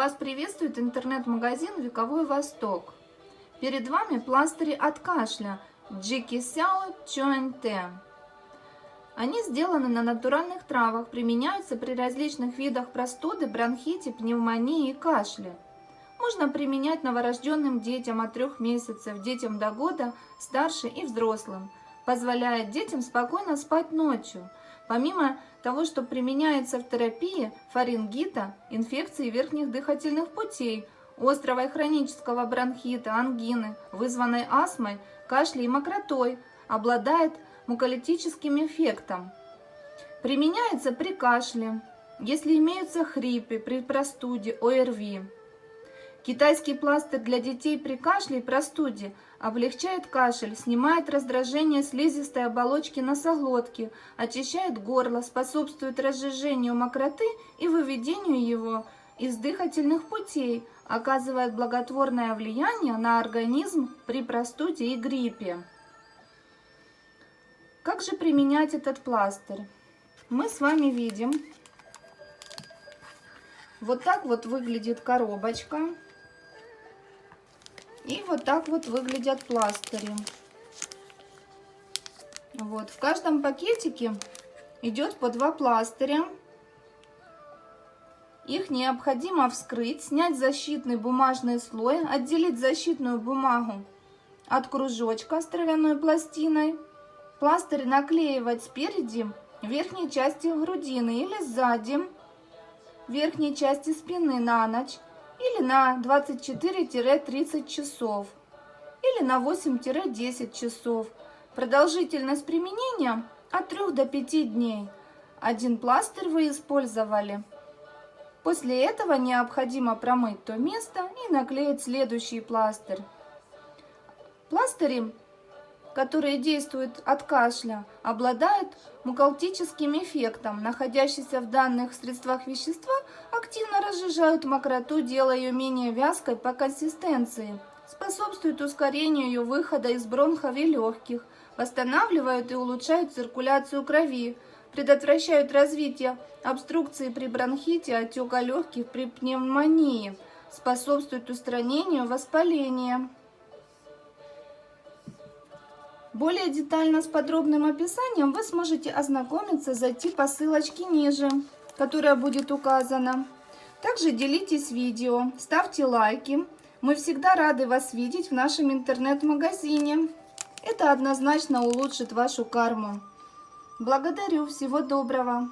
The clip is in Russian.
Вас приветствует интернет-магазин «Вековой Восток». Перед вами пластыри от кашля Джикисяо Чуэньте. Они сделаны на натуральных травах, применяются при различных видах простуды, бронхите, пневмонии и кашле. Можно применять новорожденным детям от 3 месяцев, детям до года, старше и взрослым. Позволяет детям спокойно спать ночью. Помимо того, что применяется в терапии фарингита, инфекции верхних дыхательных путей, острого и хронического бронхита, ангины, вызванной астмой, кашлем и мокротой, обладает муколитическим эффектом. Применяется при кашле, если имеются хрипы, при простуде, ОРВИ. Китайский пластырь для детей при кашле и простуде облегчает кашель, снимает раздражение слизистой оболочки носоглотки, очищает горло, способствует разжижению мокроты и выведению его из дыхательных путей, оказывает благотворное влияние на организм при простуде и гриппе. Как же применять этот пластырь? Мы с вами видим, вот так вот выглядит коробочка. И вот так вот выглядят пластыри. Вот, в каждом пакетике идет по 2 пластыря. Их необходимо вскрыть, снять защитный бумажный слой, отделить защитную бумагу от кружочка с травяной пластиной. Пластырь наклеивать спереди верхней части грудины или сзади верхней части спины на ночь, или на 24-30 часов, или на 8-10 часов. Продолжительность применения от 3 до 5 дней. Один пластырь вы использовали. После этого необходимо промыть то место и наклеить следующий пластырь. Пластыри, которые действуют от кашля, обладают муколитическим эффектом. Находящиеся в данных средствах вещества активно разжижают мокроту, делая ее менее вязкой по консистенции, способствуют ускорению ее выхода из бронхов и легких, восстанавливают и улучшают циркуляцию крови, предотвращают развитие обструкции при бронхите, отека легких при пневмонии, способствуют устранению воспаления. Более детально с подробным описанием вы сможете ознакомиться, зайти по ссылочке ниже, которая будет указана. Также делитесь видео, ставьте лайки. Мы всегда рады вас видеть в нашем интернет-магазине. Это однозначно улучшит вашу карму. Благодарю, всего доброго!